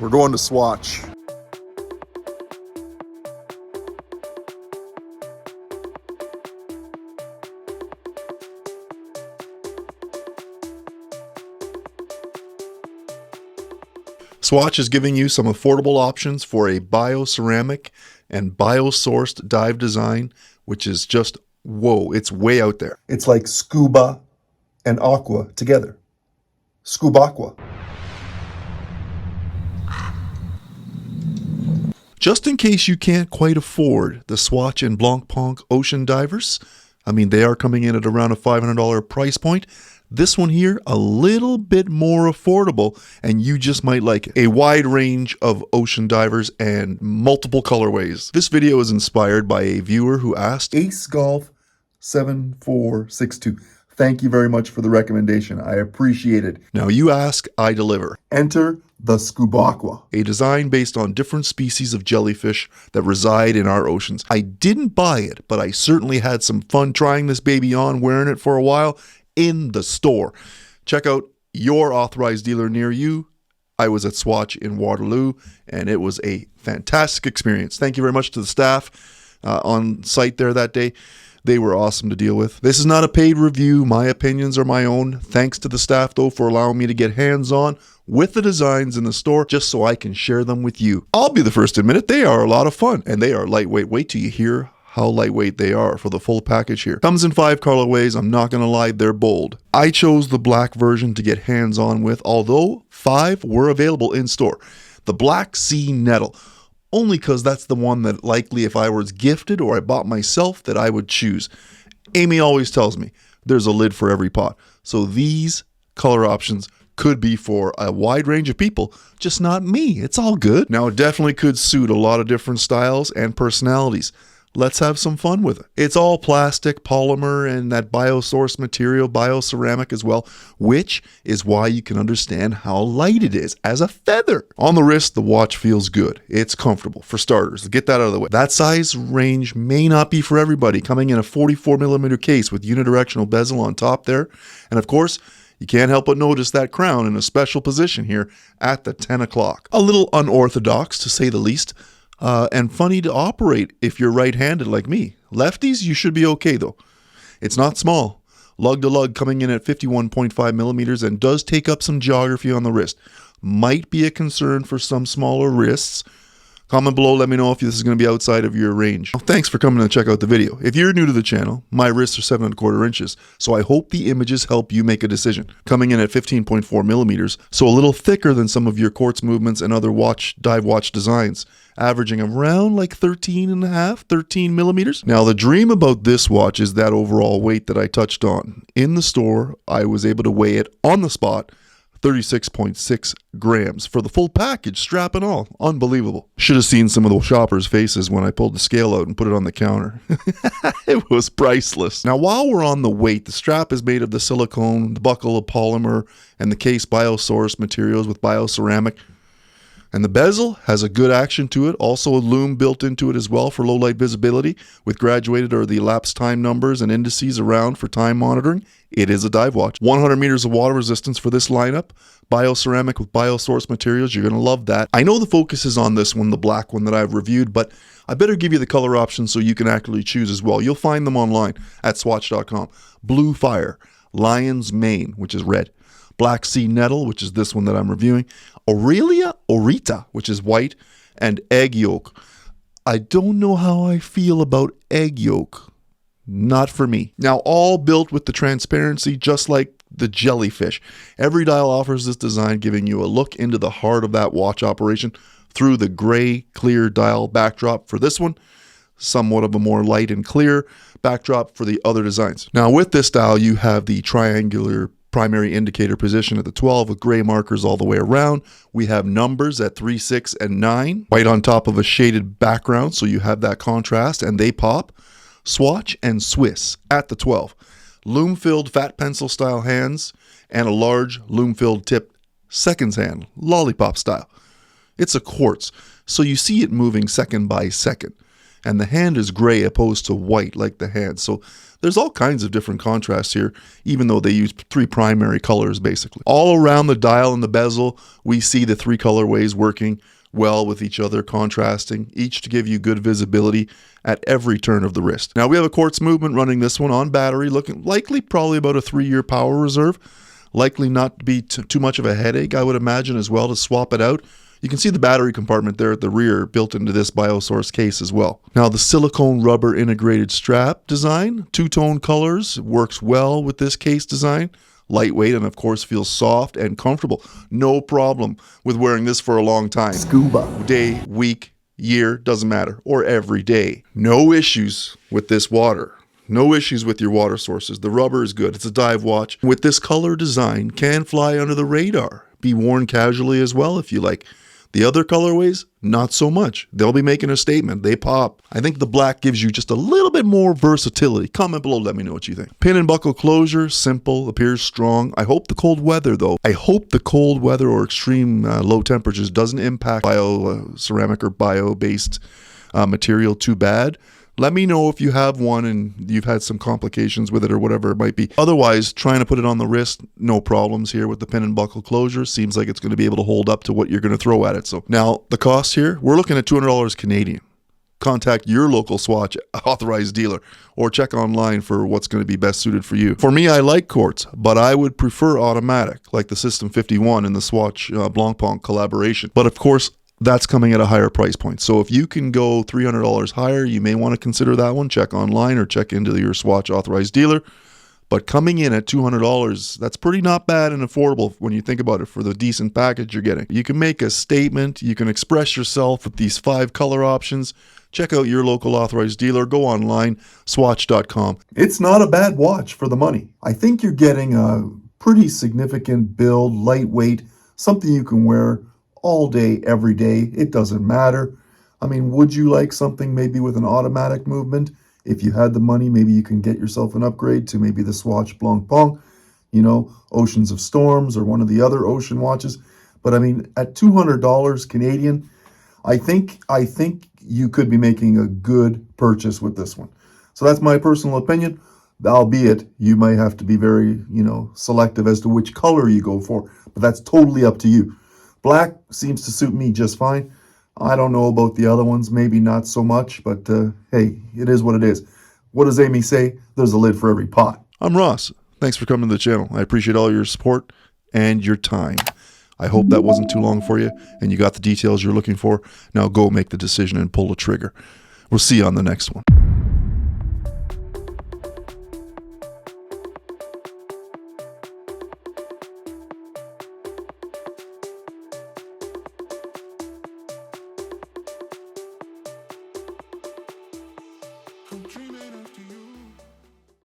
We're going to Swatch. Swatch is giving you some affordable options for a bioceramic and biosourced dive design, which is just, whoa, it's way out there. It's like scuba and aqua together. ScubAqua. Just in case you can't quite afford the Swatch and Blancpain ocean divers, I mean, they are coming in at around a $500 price point. This one here, a little bit more affordable, and you just might like it. A wide range of ocean divers and multiple colorways. This video is inspired by a viewer who asked, Ace Golf 7462. Thank you very much for the recommendation. I appreciate it. Now you ask, I deliver. Enter the ScubAqua, a design based on different species of jellyfish that reside in our oceans. I didn't buy it, but I certainly had some fun trying this baby on, wearing it for a while in the store. Check out your authorized dealer near you. I was at Swatch in Waterloo, and it was a fantastic experience. Thank you very much to the staff on site there that day. They were awesome to deal with. This is not a paid review. My opinions are my own. Thanks to the staff, though, for allowing me to get hands-on with the designs in the store just so I can share them with you. I'll be the first to admit it. They are a lot of fun, and they are lightweight. Wait till you hear how lightweight they are for the full package here. Comes in 5 colorways. I'm not going to lie, they're bold. I chose the black version to get hands-on with, although 5 were available in store. The Black Sea Nettle, only because that's the one that likely if I was gifted or I bought myself that I would choose. Amy always tells me there's a lid for every pot. So these color options could be for a wide range of people, just not me. It's all good. Now, it definitely could suit a lot of different styles and personalities. Let's have some fun with it. It's all plastic, polymer, and that biosourced material, bioceramic as well, which is why you can understand how light it is as a feather. On the wrist, the watch feels good. It's comfortable, for starters. Get that out of the way. That size range may not be for everybody, coming in a 44mm case with unidirectional bezel on top there. And of course, you can't help but notice that crown in a special position here at the 10 o'clock. A little unorthodox, to say the least. And funny to operate if you're right-handed like me. Lefties, you should be okay though. It's not small. Lug to lug coming in at 51.5mm and does take up some geography on the wrist. Might be a concern for some smaller wrists. Comment below, let me know if this is going to be outside of your range. Well, thanks for coming to check out the video. If you're new to the channel, my wrists are 7¼ inches, so I hope the images help you make a decision. Coming in at 15.4mm, so a little thicker than some of your quartz movements and other dive watch designs, averaging around like 13.5–13mm. Now, the dream about this watch is that overall weight that I touched on. In the store, I was able to weigh it on the spot, 36.6 grams for the full package, strap and all. Unbelievable. Should have seen some of the shoppers' faces when I pulled the scale out and put it on the counter. It was priceless. Now, while we're on the weight, the strap is made of the silicone, the buckle of polymer, and the case biosourced materials with bioceramic. And the bezel has a good action to it, also a loom built into it as well for low light visibility with graduated or the elapsed time numbers and indices around for time monitoring. It is a dive watch. 100 meters of water resistance for this lineup. Bioceramic with biosourced materials. You're going to love that. I know the focus is on this one, the black one that I've reviewed, but I better give you the color options so you can actually choose as well. You'll find them online at swatch.com. Blue Fire, Lion's Mane, which is red. Black Sea Nettle, which is this one that I'm reviewing. Aurelia Orita, which is white, and Egg Yolk. I don't know how I feel about Egg Yolk. Not for me. Now, all built with the transparency, just like the jellyfish. Every dial offers this design, giving you a look into the heart of that watch operation through the gray, clear dial backdrop for this one. Somewhat of a more light and clear backdrop for the other designs. Now, with this dial, you have the triangular primary indicator position at the 12 with gray markers all the way around. We have numbers at 3, 6, and 9, white on top of a shaded background, so you have that contrast and they pop. Swatch and Swiss at the 12. Loom-filled fat pencil style hands and a large loom-filled tip seconds hand, lollipop style. It's a quartz, so you see it moving second by second. and the hand is gray opposed to white like the hand. So there's all kinds of different contrasts here, even though they use 3 primary colors basically. All around the dial and the bezel, we see the 3 colorways working well with each other, contrasting, each to give you good visibility at every turn of the wrist. Now we have a quartz movement running this one on battery, looking likely probably about a 3-year power reserve. Likely not to be too much of a headache, I would imagine, as well, to swap it out. You can see the battery compartment there at the rear built into this BioSource case as well. Now the silicone rubber integrated strap design, 2-tone colors, works well with this case design. Lightweight and of course feels soft and comfortable. No problem with wearing this for a long time. Scuba. Day, week, year, doesn't matter, or every day. No issues with this water. No issues with your water sources. The rubber is good. It's a dive watch. With this color design, can fly under the radar. Be worn casually as well if you like. The other colorways, not so much. They'll be making a statement. They pop. I think the black gives you just a little bit more versatility. Comment below, let me know what you think. Pin and buckle closure, simple, appears strong. I hope the cold weather though, or extreme low temperatures doesn't impact ceramic or bio-based material too bad. Let me know if you have one and you've had some complications with it or whatever it might be. Otherwise, trying to put it on the wrist, no problems here with the pin and buckle closure. Seems like it's going to be able to hold up to what you're going to throw at it. So now the cost here, we're looking at $200 Canadian. Contact your local Swatch authorized dealer or check online for what's going to be best suited for you. For me, I like quartz, but I would prefer automatic, like the System 51 and the Swatch Blancpain collaboration. But of course, that's coming at a higher price point. So if you can go $300 higher, you may want to consider that one. Check online or check into your Swatch authorized dealer. But coming in at $200, that's pretty not bad and affordable when you think about it for the decent package you're getting. You can make a statement. You can express yourself with these 5 color options. Check out your local authorized dealer. Go online, swatch.com. It's not a bad watch for the money. I think you're getting a pretty significant build, lightweight, something you can wear all day, every day. It doesn't matter. I mean, would you like something maybe with an automatic movement? If you had the money, maybe you can get yourself an upgrade to maybe the Swatch Blancpain, you know, Oceans of Storms or one of the other ocean watches. But I mean, at $200 Canadian, I think you could be making a good purchase with this one. So that's my personal opinion, albeit you may have to be very, selective as to which color you go for, but that's totally up to you. Black seems to suit me just fine. I don't know about the other ones, maybe not so much, but hey, it is what it is. What does Amy say? There's a lid for every pot. I'm Ross. Thanks for coming to the channel. I appreciate all your support and your time. I hope that wasn't too long for you and you got the details you're looking for. Now go make the decision and pull the trigger. We'll see you on the next one. Dreaming